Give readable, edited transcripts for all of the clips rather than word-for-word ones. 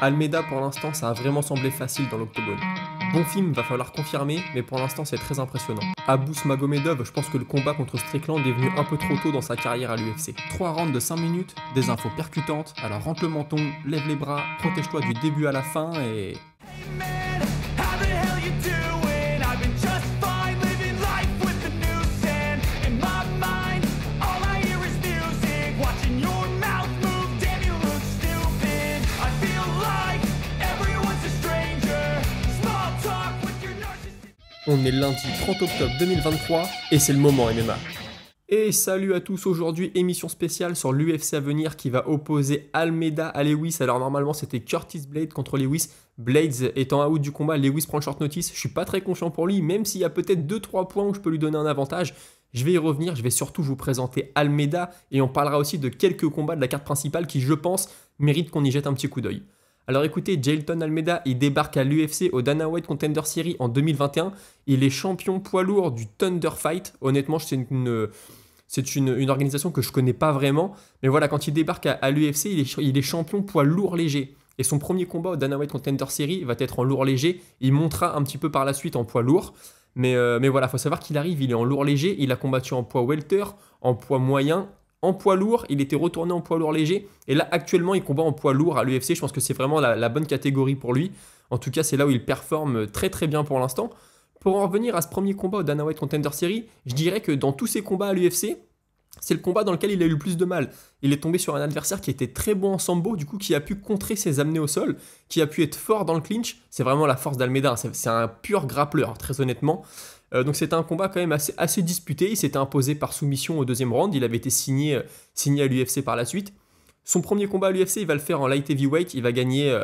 Almeida pour l'instant ça a vraiment semblé facile dans l'octogone. Bon film, va falloir confirmer, mais pour l'instant c'est très impressionnant. Abous Magomedov, je pense que le combat contre Strickland est venu un peu trop tôt dans sa carrière à l'UFC. 3 rounds de 5 minutes, des infos percutantes, alors rentre le menton, lève les bras, protège-toi du début à la fin et... On est lundi 30 octobre 2023 et c'est le moment MMA. Et salut à tous, aujourd'hui émission spéciale sur l'UFC à venir qui va opposer Almeida à Lewis. Alors normalement c'était Curtis Blades contre Lewis. Blades étant out du combat, Lewis prend le short notice. Je suis pas très confiant pour lui, même s'il y a peut-être 2-3 points où je peux lui donner un avantage. Je vais y revenir, je vais surtout vous présenter Almeida et on parlera aussi de quelques combats de la carte principale qui je pense méritent qu'on y jette un petit coup d'œil. Alors écoutez, Jailton Almeida, il débarque à l'UFC au Dana White Contender Series en 2021. Il est champion poids lourd du Thunder Fight. Honnêtement, c'est une organisation que je connais pas vraiment. Mais voilà, quand il débarque à l'UFC, il est champion poids lourd léger. Et son premier combat au Dana White Contender Series va être en lourd léger. Il montera un petit peu par la suite en poids lourd. Mais voilà, il faut savoir qu'il arrive, il est en lourd léger. Il a combattu en poids welter, en poids moyen. En poids lourd, il était retourné en poids lourd léger. Et là, actuellement, il combat en poids lourd à l'UFC. Je pense que c'est vraiment la bonne catégorie pour lui. En tout cas, c'est là où il performe très très bien pour l'instant. Pour en revenir à ce premier combat au Dana White Contender Series, je dirais que dans tous ses combats à l'UFC, c'est le combat dans lequel il a eu le plus de mal. Il est tombé sur un adversaire qui était très bon en sambo, du coup, qui a pu contrer ses amenés au sol, qui a pu être fort dans le clinch. C'est vraiment la force d'Almeida. C'est un pur grappleur, très honnêtement. Donc c'était un combat quand même assez disputé. Il s'était imposé par soumission au deuxième round. Il avait été signé à l'UFC par la suite. Son premier combat à l'UFC, il va le faire en light heavyweight. Il va gagner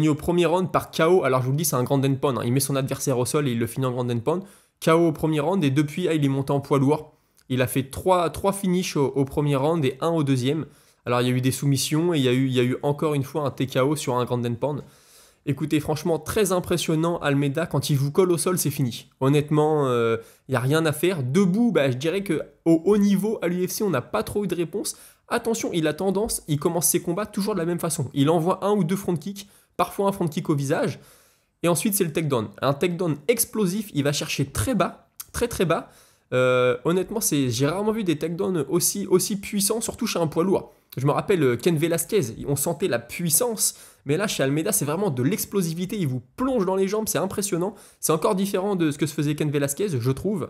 au premier round par KO. Alors je vous le dis, c'est un grand and pound. Il met son adversaire au sol et il le finit en grand and pound. KO au premier round et depuis, il est monté en poids lourd. Il a fait 3 finishes au premier round et 1 au deuxième. Alors il y a eu des soumissions et il y a eu encore une fois un TKO sur un grand and pound. Écoutez, franchement, très impressionnant, Almeida. Quand il vous colle au sol, c'est fini. Honnêtement, il n'y a rien à faire. Debout, je dirais qu'au haut niveau, à l'UFC, on n'a pas trop eu de réponse. Attention, il commence ses combats toujours de la même façon. Il envoie 1 ou 2 front kicks, parfois un front kick au visage. Et ensuite, c'est le takedown. Un takedown explosif, il va chercher très bas, très très bas. Honnêtement, j'ai rarement vu des takedowns aussi puissants, surtout chez un poids lourd. Je me rappelle Ken Velasquez, on sentait la puissance, mais là chez Almeida c'est vraiment de l'explosivité, il vous plonge dans les jambes, c'est impressionnant. C'est encore différent de ce que se faisait Ken Velasquez, je trouve.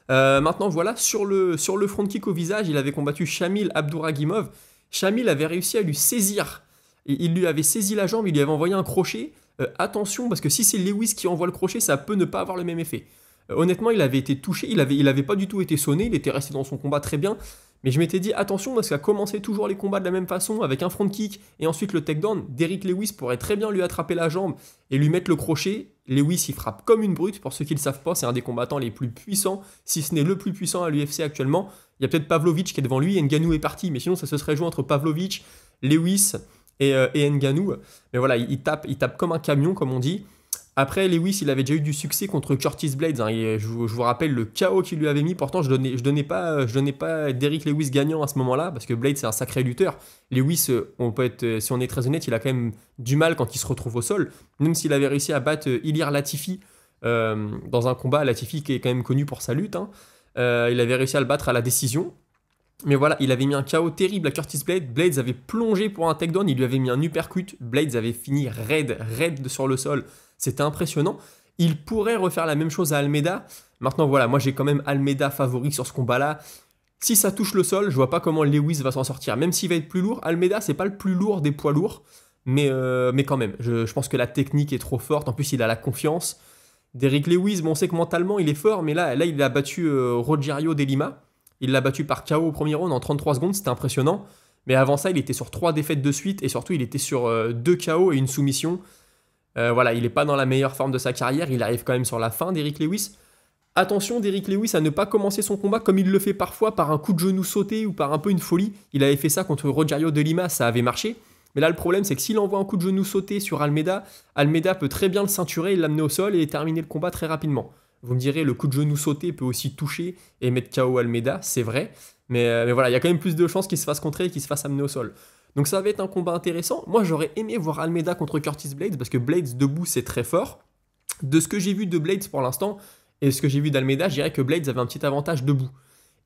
Maintenant voilà, sur le front kick au visage, il avait combattu Shamil Abdouragimov. Shamil avait réussi à lui saisir, il lui avait saisi la jambe, il lui avait envoyé un crochet. Attention, parce que si c'est Lewis qui envoie le crochet, ça peut ne pas avoir le même effet. Honnêtement, il avait été touché, il avait pas du tout été sonné, il était resté dans son combat très bien. Mais je m'étais dit, attention, parce qu'à commencer toujours les combats de la même façon, avec un front kick et ensuite le takedown, Derrick Lewis pourrait très bien lui attraper la jambe et lui mettre le crochet. Lewis, il frappe comme une brute. Pour ceux qui ne le savent pas, c'est un des combattants les plus puissants, si ce n'est le plus puissant à l'UFC actuellement. Il y a peut-être Pavlovich qui est devant lui, et Ngannou est parti, mais sinon ça se serait joué entre Pavlovich, Lewis et Ngannou. Mais voilà, il tape comme un camion, comme on dit. Après, Lewis, il avait déjà eu du succès contre Curtis Blades. Et je vous rappelle le KO qu'il lui avait mis. Pourtant, je donnais pas Derrick Lewis gagnant à ce moment-là, parce que Blades, c'est un sacré lutteur. Lewis, si on est très honnête, il a quand même du mal quand il se retrouve au sol. Même s'il avait réussi à battre Ilir Latifi dans un combat, Latifi qui est quand même connu pour sa lutte. Il avait réussi à le battre à la décision. Mais voilà, il avait mis un KO terrible à Curtis Blades. Blades avait plongé pour un takedown, il lui avait mis un uppercut. Blades avait fini raide sur le sol. C'était impressionnant. Il pourrait refaire la même chose à Almeida. Maintenant, voilà, moi j'ai quand même Almeida favori sur ce combat-là. Si ça touche le sol, je vois pas comment Lewis va s'en sortir. Même s'il va être plus lourd, Almeida, c'est pas le plus lourd des poids lourds. Mais quand même, je pense que la technique est trop forte. En plus, il a la confiance. Derrick Lewis, on sait que mentalement, il est fort. Mais là il a battu Rogerio de Lima. Il l'a battu par KO au premier round en 33 secondes, c'était impressionnant. Mais avant ça, il était sur 3 défaites de suite et surtout, il était sur 2 KO et une soumission. Voilà, il n'est pas dans la meilleure forme de sa carrière, il arrive quand même sur la fin d'Eric Lewis. Attention d'Eric Lewis à ne pas commencer son combat comme il le fait parfois par un coup de genou sauté ou par un peu une folie. Il avait fait ça contre Rogerio de Lima, ça avait marché. Mais là, le problème, c'est que s'il envoie un coup de genou sauté sur Almeida, Almeida peut très bien le ceinturer, l'amener au sol et terminer le combat très rapidement. Vous me direz, le coup de genou sauté peut aussi toucher et mettre KO Almeida, c'est vrai. Mais voilà, il y a quand même plus de chances qu'il se fasse contrer et qu'il se fasse amener au sol. Donc ça va être un combat intéressant. Moi, j'aurais aimé voir Almeida contre Curtis Blades, parce que Blades debout, c'est très fort. De ce que j'ai vu de Blades pour l'instant, et ce que j'ai vu d'Almeida, je dirais que Blades avait un petit avantage debout.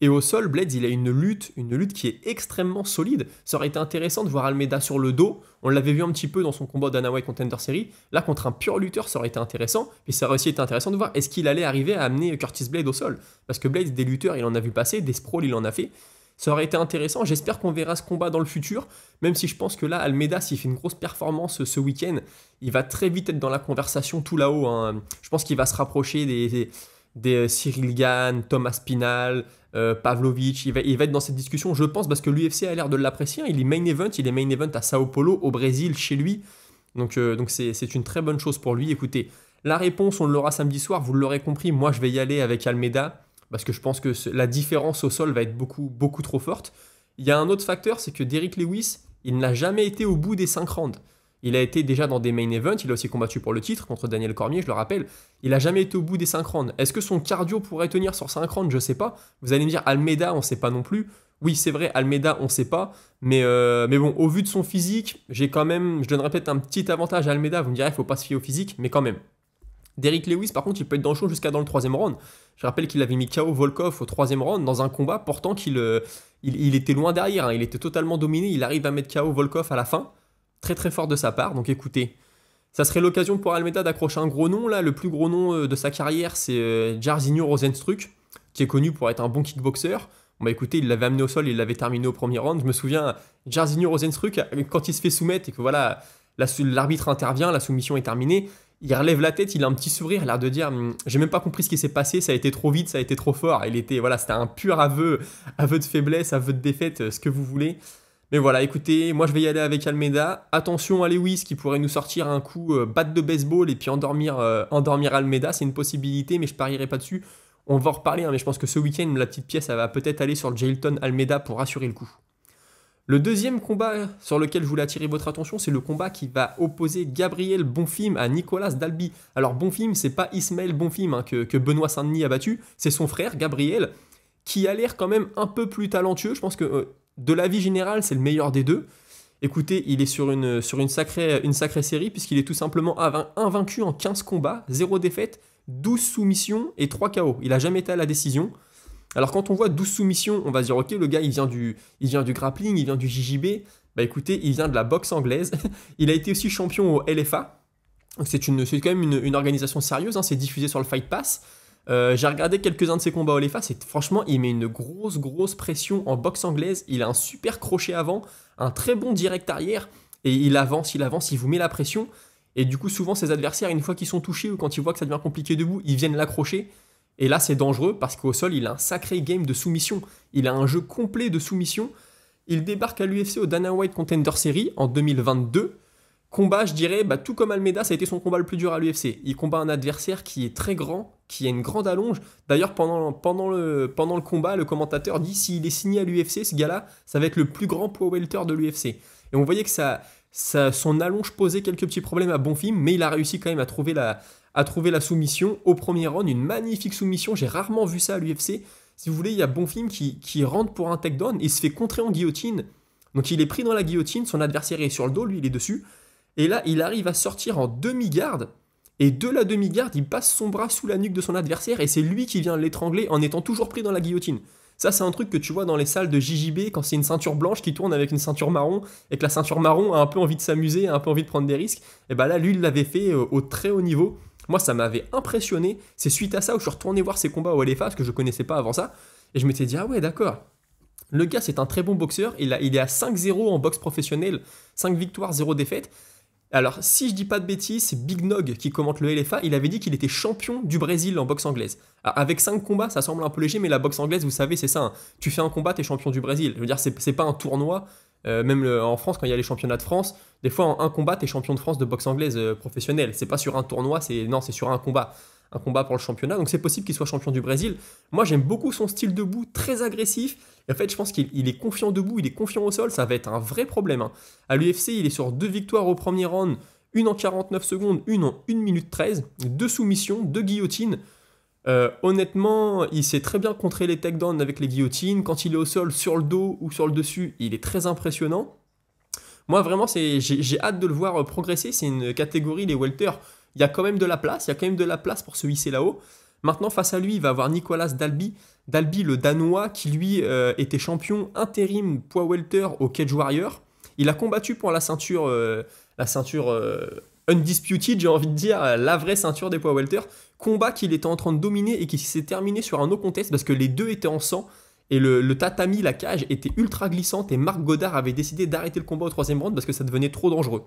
Et au sol, Blades, il a une lutte qui est extrêmement solide. Ça aurait été intéressant de voir Almeida sur le dos. On l'avait vu un petit peu dans son combat Dana White Contender Series. Là, contre un pur lutteur, ça aurait été intéressant. Et ça aurait aussi été intéressant de voir est-ce qu'il allait arriver à amener Curtis Blade au sol. Parce que Blades, des lutteurs, il en a vu passer, des sprawls, il en a fait. Ça aurait été intéressant. J'espère qu'on verra ce combat dans le futur. Même si je pense que là, Almeida, s'il fait une grosse performance ce week-end, il va très vite être dans la conversation tout là-haut, hein. Je pense qu'il va se rapprocher des Cyril Gane, Thomas Pinal, Pavlovich. Il va être dans cette discussion, je pense, parce que l'UFC a l'air de l'apprécier. Il est main event à Sao Paulo, au Brésil, chez lui. Donc c'est une très bonne chose pour lui. Écoutez, la réponse, on l'aura samedi soir. Vous l'aurez compris, moi, je vais y aller avec Almeida, parce que je pense que la différence au sol va être beaucoup, beaucoup trop forte. Il y a un autre facteur, c'est que Derrick Lewis, il n'a jamais été au bout des 5 rounds. Il a été déjà dans des main events, il a aussi combattu pour le titre contre Daniel Cormier, je le rappelle. Il n'a jamais été au bout des 5 rounds. Est-ce que son cardio pourrait tenir sur 5 rounds? Je ne sais pas. Vous allez me dire, Almeida, on ne sait pas non plus. Oui, c'est vrai, Almeida, on ne sait pas. Mais bon, au vu de son physique, je donnerais peut-être un petit avantage à Almeida. Vous me direz, il ne faut pas se fier au physique, mais quand même. Derrick Lewis, par contre, il peut être dans le show jusqu'à dans le 3e round. Je rappelle qu'il avait mis KO Volkov au 3e round dans un combat, pourtant qu'il était loin derrière, hein. Il était totalement dominé. Il arrive à mettre KO Volkov à la fin. Très très fort de sa part. Donc écoutez, ça serait l'occasion pour Almeida d'accrocher un gros nom. Là, le plus gros nom de sa carrière, c'est Jairzinho Rozenstruik, qui est connu pour être un bon kickboxer. Bon bah écoutez, il l'avait amené au sol, il l'avait terminé au 1er round. Je me souviens, Jairzinho Rozenstruik, quand il se fait soumettre et que voilà, l'arbitre intervient, la soumission est terminée, il relève la tête, il a un petit sourire, il a l'air de dire j'ai même pas compris ce qui s'est passé, ça a été trop vite, ça a été trop fort. C'était un pur aveu de faiblesse, aveu de défaite, ce que vous voulez. Mais voilà, écoutez, moi je vais y aller avec Almeida. Attention à Lewis qui pourrait nous sortir un coup batte de baseball et puis endormir Almeida, c'est une possibilité, mais je parierai pas dessus. On va en reparler, hein, mais je pense que ce week-end, la petite pièce, elle va peut-être aller sur Jailton Almeida pour assurer le coup. Le deuxième combat sur lequel je voulais attirer votre attention, c'est le combat qui va opposer Gabriel Bonfim à Nicolas Dalby. Alors Bonfim, c'est pas Ismaël Bonfim hein, que Benoît Saint-Denis a battu, c'est son frère Gabriel, qui a l'air quand même un peu plus talentueux. Je pense que de l'avis général, c'est le meilleur des deux. Écoutez, il est sur une sacrée série, puisqu'il est tout simplement invaincu en 15 combats, 0 défaite, 12 soumissions et 3 KO. Il n'a jamais été à la décision. Alors quand on voit 12 soumissions, on va se dire ok, le gars il vient du grappling, il vient du JJB. Bah écoutez, il vient de la boxe anglaise. Il a été aussi champion au LFA. C'est quand même une organisation sérieuse, hein, c'est diffusé sur le Fight Pass. J'ai regardé quelques-uns de ses combats au LFA, franchement, il met une grosse pression en boxe anglaise. Il a un super crochet avant, un très bon direct arrière, et il avance, il vous met la pression. Et du coup, souvent, ses adversaires, une fois qu'ils sont touchés ou quand ils voient que ça devient compliqué debout, ils viennent l'accrocher. Et là, c'est dangereux parce qu'au sol, il a un sacré game de soumission. Il a un jeu complet de soumission. Il débarque à l'UFC au Dana White Contender Series en 2022. Combat, je dirais, tout comme Almeida, ça a été son combat le plus dur à l'UFC. Il combat un adversaire qui est très grand, qui a une grande allonge. D'ailleurs, pendant le combat, le commentateur dit s'il est signé à l'UFC, ce gars-là, ça va être le plus grand poids welter de l'UFC. Et on voyait que son allonge posait quelques petits problèmes à Bonfim, mais il a réussi quand même à trouver la soumission au premier round. Une magnifique soumission, j'ai rarement vu ça à l'UFC. Si vous voulez, il y a Bonfim qui rentre pour un takedown, il se fait contrer en guillotine. Donc il est pris dans la guillotine, son adversaire est sur le dos, lui il est dessus. Et là, il arrive à sortir en demi-garde. Et de la demi-garde, il passe son bras sous la nuque de son adversaire et c'est lui qui vient l'étrangler en étant toujours pris dans la guillotine. Ça, c'est un truc que tu vois dans les salles de JJB quand c'est une ceinture blanche qui tourne avec une ceinture marron et que la ceinture marron a un peu envie de s'amuser, a un peu envie de prendre des risques. Et bah là, lui, il l'avait fait au très haut niveau. Moi, ça m'avait impressionné. C'est suite à ça où je suis retourné voir ses combats au LFA parce que je ne connaissais pas avant ça. Et je m'étais dit, ah ouais, d'accord. Le gars, c'est un très bon boxeur. Il est à 5-0 en boxe professionnelle, 5 victoires, 0 défaites. Alors, si je dis pas de bêtises, c'est Big Nog qui commente le LFA. Il avait dit qu'il était champion du Brésil en boxe anglaise. Alors, avec 5 combats, ça semble un peu léger, mais la boxe anglaise, vous savez, c'est ça. Hein. Tu fais un combat, t'es champion du Brésil. Je veux dire, c'est pas un tournoi. En France, quand il y a les championnats de France, des fois, en un combat, t'es champion de France de boxe anglaise professionnelle. C'est pas sur un tournoi, c'est sur un combat. Un combat pour le championnat. Donc, c'est possible qu'il soit champion du Brésil. Moi, j'aime beaucoup son style debout, très agressif. Et en fait, je pense qu'il est confiant debout, il est confiant au sol, ça va être un vrai problème. Hein. À l'UFC, il est sur 2 victoires au premier round, une en 49 secondes, une en 1 minute 13, 2 soumissions, 2 guillotines. Honnêtement, il sait très bien contrer les takedowns avec les guillotines. Quand il est au sol, sur le dos ou sur le dessus, il est très impressionnant. Moi, vraiment, j'ai hâte de le voir progresser. C'est une catégorie, les welter. Il y a quand même de la place. Il y a quand même de la place pour se hisser là-haut. Maintenant, face à lui, il va avoir Nicolas Dalby. Dalby, le Danois, qui lui était champion intérim poids welter au Cage Warrior. Il a combattu pour la ceinture undisputed, j'ai envie de dire, la vraie ceinture des poids welter. Combat qu'il était en train de dominer et qui s'est terminé sur un no contest parce que les deux étaient en sang. Et le tatami, la cage, était ultra glissante et Marc Goddard avait décidé d'arrêter le combat au 3e round parce que ça devenait trop dangereux.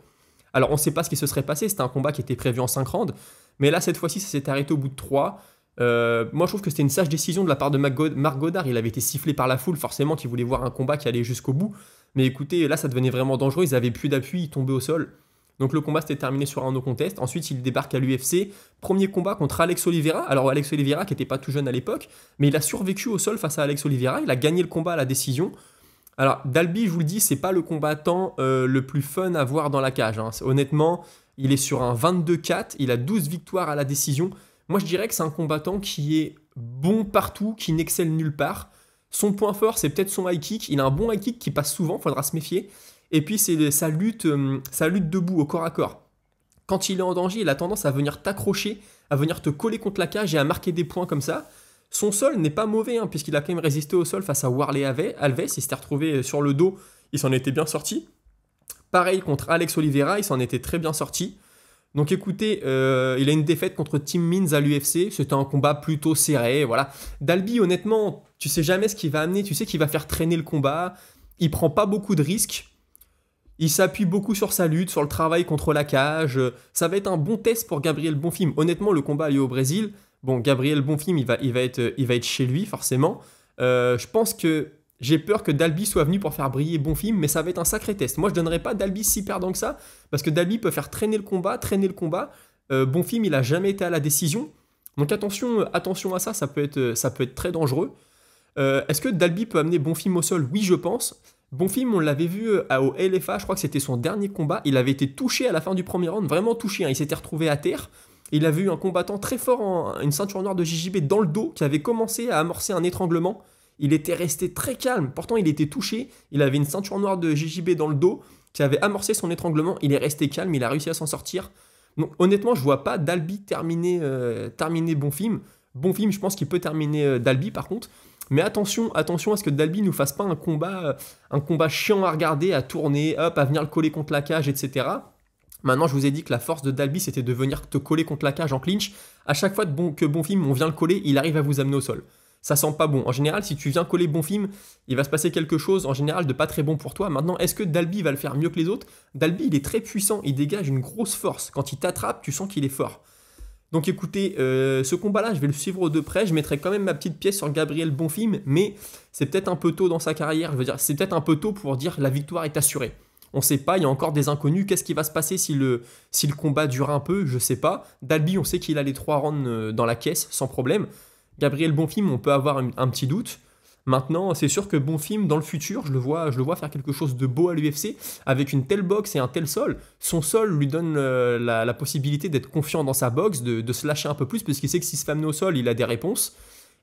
Alors on ne sait pas ce qui se serait passé, c'était un combat qui était prévu en 5 rounds, mais là cette fois-ci ça s'est arrêté au bout de 3. Moi je trouve que c'était une sage décision de la part de Marc Goddard, il avait été sifflé par la foule, forcément qu'il voulait voir un combat qui allait jusqu'au bout. Mais écoutez, là ça devenait vraiment dangereux, ils avaient plus d'appui, ils tombaient au sol. Donc le combat s'était terminé sur un no contest. Ensuite, il débarque à l'UFC. Premier combat contre Alex Oliveira. Alors Alex Oliveira qui n'était pas tout jeune à l'époque, mais il a survécu au sol face à Alex Oliveira. Il a gagné le combat à la décision. Alors Dalby, je vous le dis, c'est pas le combattant le plus fun à voir dans la cage. Hein. Honnêtement, il est sur un 22-4. Il a 12 victoires à la décision. Moi, je dirais que c'est un combattant qui est bon partout, qui n'excelle nulle part. Son point fort, c'est peut-être son high kick. Il a un bon high kick qui passe souvent, faudra se méfier. Et puis c'est sa lutte debout, au corps à corps. Quand il est en danger, il a tendance à venir t'accrocher, à venir te coller contre la cage et à marquer des points comme ça. Son sol n'est pas mauvais, hein, puisqu'il a quand même résisté au sol face à Warley Alves. Il s'était retrouvé sur le dos, il s'en était bien sorti. Pareil contre Alex Oliveira, il s'en était très bien sorti. Donc écoutez, il a une défaite contre Tim Means à l'UFC. C'était un combat plutôt serré, voilà. Dalby, honnêtement, tu sais jamais ce qu'il va amener, tu sais qu'il va faire traîner le combat. Il prend pas beaucoup de risques. Il s'appuie beaucoup sur sa lutte, sur le travail contre la cage. Ça va être un bon test pour Gabriel Bonfim. Honnêtement, le combat a lieu au Brésil. Bon, Gabriel Bonfim, il va être chez lui, forcément. Je pense que j'ai peur que Dalby soit venu pour faire briller Bonfim, mais ça va être un sacré test. Moi, je ne donnerais pas Dalby si perdant que ça, parce que Dalby peut faire traîner le combat. Bonfim, il n'a jamais été à la décision. Donc attention à ça, ça peut être très dangereux. Est-ce que Dalby peut amener Bonfim au sol? Oui, je pense. Bonfim, on l'avait vu au LFA, je crois que c'était son dernier combat. Il avait été touché à la fin du premier round, vraiment touché. Hein. Il s'était retrouvé à terre. Il avait eu un combattant très fort, une ceinture noire de JJB dans le dos, qui avait commencé à amorcer un étranglement. Il était resté très calme. Pourtant, il était touché. Il avait une ceinture noire de JJB dans le dos, qui avait amorcé son étranglement. Il est resté calme. Il a réussi à s'en sortir. Donc, honnêtement, je ne vois pas Dalby terminer Bonfim. Bonfim, je pense qu'il peut terminer Dalby, par contre. Mais attention à ce que Dalby nous fasse pas un combat chiant à regarder, à tourner, hop, à venir le coller contre la cage, etc. Maintenant, je vous ai dit que la force de Dalby, c'était de venir te coller contre la cage en clinch. À chaque fois que Bonfim, on vient le coller, il arrive à vous amener au sol. Ça sent pas bon. En général, si tu viens coller Bonfim, il va se passer quelque chose, en général, de pas très bon pour toi. Maintenant, est-ce que Dalby va le faire mieux que les autres? Dalby, il est très puissant, il dégage une grosse force. Quand il t'attrape, tu sens qu'il est fort. Donc écoutez, ce combat-là, je vais le suivre de près. Je mettrai quand même ma petite pièce sur Gabriel Bonfim, mais c'est peut-être un peu tôt dans sa carrière. Je veux dire, c'est peut-être un peu tôt pour dire la victoire est assurée. On ne sait pas, il y a encore des inconnus. Qu'est-ce qui va se passer si le combat dure un peu? Je ne sais pas. Dalby, on sait qu'il a les 3 rounds dans la caisse, sans problème. Gabriel Bonfim, on peut avoir un petit doute. Maintenant, c'est sûr que Bonfim, dans le futur, je le vois faire quelque chose de beau à l'UFC, avec une telle boxe et un tel sol. Son sol lui donne la possibilité d'être confiant dans sa boxe, de se lâcher un peu plus, parce qu'il sait que s'il se fait amener au sol, il a des réponses.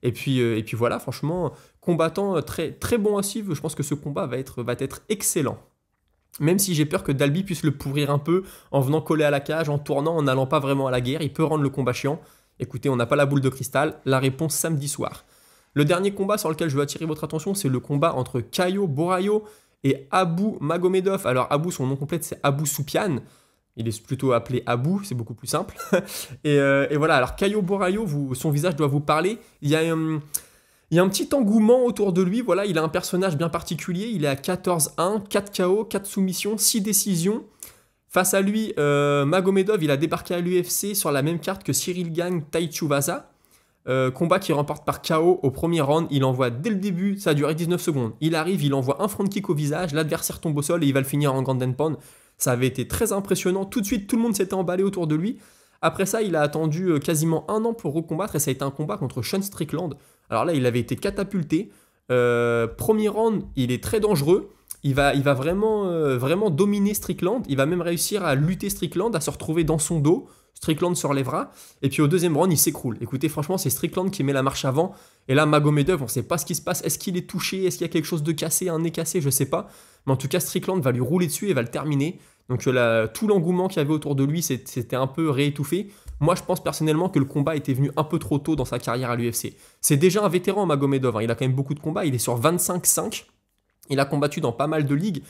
Et puis voilà, franchement, combattant très, très bon à suivre. Je pense que ce combat va être excellent. Même si j'ai peur que Dalby puisse le pourrir un peu, en venant coller à la cage, en tournant, en n'allant pas vraiment à la guerre. Il peut rendre le combat chiant. Écoutez, on n'a pas la boule de cristal. La réponse samedi soir. Le dernier combat sur lequel je veux attirer votre attention, c'est le combat entre Caio Borralho et Abou Magomedov. Alors Abou, son nom complet, c'est Abou Soupiane. Il est plutôt appelé Abou, c'est beaucoup plus simple. et voilà, alors Caio Borralho, son visage doit vous parler. Il y a un petit engouement autour de lui. Voilà, il a un personnage bien particulier. Il est à 14-1, 4 KO, 4 soumissions, 6 décisions. Face à lui, Magomedov, il a débarqué à l'UFC sur la même carte que Cyril Gane Taichuvasa. Combat qui remporte par KO au premier round. Il envoie dès le début, ça a duré 19 secondes. Il arrive, il envoie un front kick au visage, l'adversaire tombe au sol et il va le finir en ground and pound. Ça avait été très impressionnant. Tout de suite, tout le monde s'était emballé autour de lui. Après ça, il a attendu quasiment 1 an pour recombattre et ça a été un combat contre Sean Strickland. Alors là, il avait été catapulté. Premier round, il est très dangereux. Il va vraiment dominer Strickland. Il va même réussir à lutter Strickland, à se retrouver dans son dos. Strickland se relèvera. Et puis au deuxième round, il s'écroule. Écoutez, franchement, c'est Strickland qui met la marche avant. Et là, Magomedov, on ne sait pas ce qui se passe. Est-ce qu'il est touché? Est-ce qu'il y a quelque chose de cassé, un nez cassé? Je ne sais pas. Mais en tout cas, Strickland va lui rouler dessus et va le terminer. Donc tout l'engouement qu'il y avait autour de lui, c'était un peu réétouffé. Moi, je pense personnellement que le combat était venu un peu trop tôt dans sa carrière à l'UFC. C'est déjà un vétéran, Magomedov, hein. Il a quand même beaucoup de combats. Il est sur 25-5. Il a combattu dans pas mal de ligues.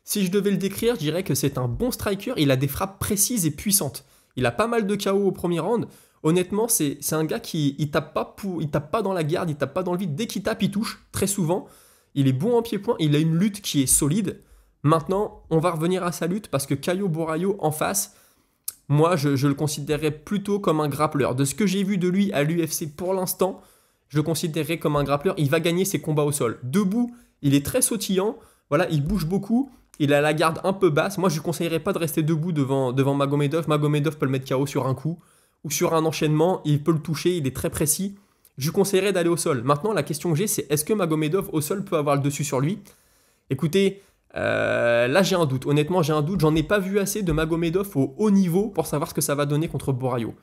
Si je devais le décrire, je dirais que c'est un bon striker. Il a des frappes précises et puissantes. Il a pas mal de KO au premier round. Honnêtement, c'est un gars qui il tape pas dans la garde, il tape pas dans le vide. Dès qu'il tape, il touche, très souvent. Il est bon en pied-point, il a une lutte qui est solide. Maintenant, on va revenir à sa lutte parce que Caio Borralho en face, moi, je le considérais plutôt comme un grappleur. De ce que j'ai vu de lui à l'UFC pour l'instant, je le considérais comme un grappleur. Il va gagner ses combats au sol. Debout, il est très sautillant. Voilà, il bouge beaucoup. Il a la garde un peu basse. Moi, je ne lui conseillerais pas de rester debout devant Magomedov. Magomedov peut le mettre KO sur un coup ou sur un enchaînement. Il peut le toucher, il est très précis. Je lui conseillerais d'aller au sol. Maintenant, la question que j'ai, c'est est-ce que Magomedov au sol peut avoir le dessus sur lui? Écoutez, là j'ai un doute. Honnêtement, j'ai un doute. J'en ai pas vu assez de Magomedov au haut niveau pour savoir ce que ça va donner contre Borralho.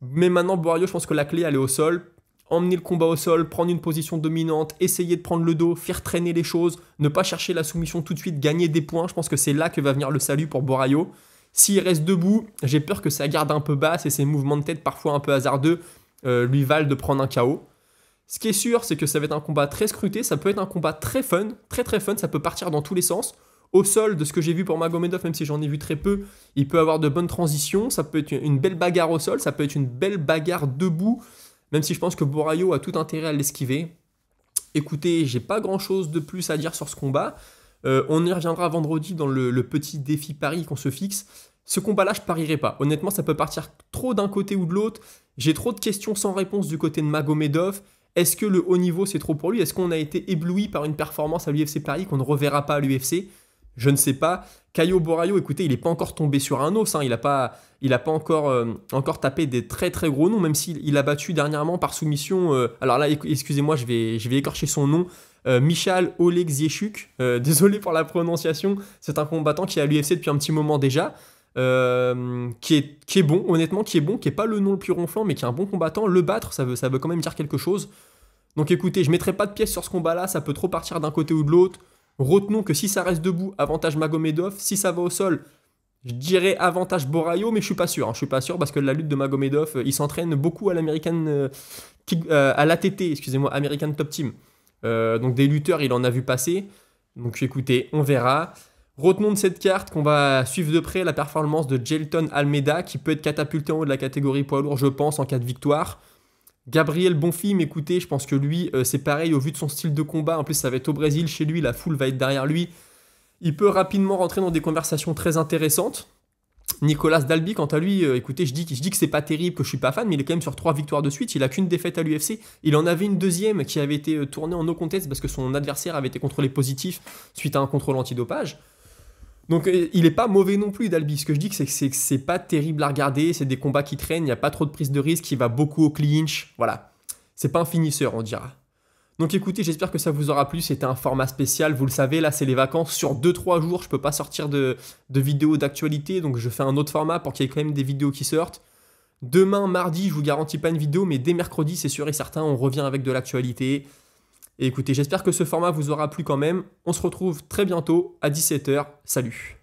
Mais maintenant, Borralho, je pense que la clé, elle est au sol. Emmener le combat au sol, prendre une position dominante, essayer de prendre le dos, faire traîner les choses, ne pas chercher la soumission tout de suite, gagner des points. Je pense que c'est là que va venir le salut pour Borralho. S'il reste debout, j'ai peur que sa garde un peu basse et ses mouvements de tête parfois un peu hasardeux lui valent de prendre un KO. Ce qui est sûr, c'est que ça va être un combat très scruté, ça peut être un combat très fun, très très fun, ça peut partir dans tous les sens. Au sol, de ce que j'ai vu pour Magomedov, même si j'en ai vu très peu, il peut avoir de bonnes transitions, ça peut être une belle bagarre au sol, ça peut être une belle bagarre debout, même si je pense que Borralho a tout intérêt à l'esquiver. Écoutez, j'ai pas grand chose de plus à dire sur ce combat. On y reviendra vendredi dans le petit défi pari qu'on se fixe. Ce combat-là, je parierai pas. Honnêtement, ça peut partir trop d'un côté ou de l'autre. J'ai trop de questions sans réponse du côté de Magomedov. Est-ce que le haut niveau, c'est trop pour lui? Est-ce qu'on a été ébloui par une performance à l'UFC Paris qu'on ne reverra pas à l'UFC? Je ne sais pas. Caio Borralho, écoutez, il n'est pas encore tombé sur un os. Hein. Il n'a pas encore tapé des très très gros noms, même s'il a battu dernièrement par soumission. Alors là, excusez-moi, je vais écorcher son nom. Michal Oleksiejczuk. Désolé pour la prononciation. C'est un combattant qui est à l'UFC depuis un petit moment déjà. Qui est bon, honnêtement, qui est pas le nom le plus ronflant, mais qui est un bon combattant. Le battre, ça veut quand même dire quelque chose. Donc écoutez, je mettrai pas de pièce sur ce combat-là, ça peut trop partir d'un côté ou de l'autre. Retenons que si ça reste debout, avantage Magomedov. Si ça va au sol, je dirais avantage Borralho, mais je suis pas sûr. Hein. Je suis pas sûr parce que la lutte de Magomedov, il s'entraîne beaucoup à à l'ATT, excusez-moi, American Top Team. Donc des lutteurs, il en a vu passer. Donc écoutez, on verra. Retenons de cette carte qu'on va suivre de près la performance de Jailton Almeida qui peut être catapulté en haut de la catégorie poids lourd, je pense, en cas de victoire. Gabriel Bonfim, écoutez, je pense que lui, c'est pareil au vu de son style de combat. En plus, ça va être au Brésil, chez lui, la foule va être derrière lui. Il peut rapidement rentrer dans des conversations très intéressantes. Nicolas Dalby, quant à lui, écoutez, je dis que c'est pas terrible, que je suis pas fan, mais il est quand même sur 3 victoires de suite. Il a qu'une défaite à l'UFC. Il en avait une deuxième qui avait été tournée en no contest parce que son adversaire avait été contrôlé positif suite à un contrôle antidopage. Donc il est pas mauvais non plus, Dalby. Ce que je dis, c'est que c'est pas terrible à regarder, c'est des combats qui traînent, il n'y a pas trop de prise de risque, il va beaucoup au clinch, voilà. C'est pas un finisseur, on dira. Donc écoutez, j'espère que ça vous aura plu, c'était un format spécial, vous le savez, là c'est les vacances, sur 2-3 jours, je peux pas sortir de vidéos d'actualité, donc je fais un autre format pour qu'il y ait quand même des vidéos qui sortent. Demain, mardi, je vous garantis pas une vidéo, mais dès mercredi, c'est sûr et certain, on revient avec de l'actualité. Et écoutez, j'espère que ce format vous aura plu quand même. On se retrouve très bientôt à 17h. Salut!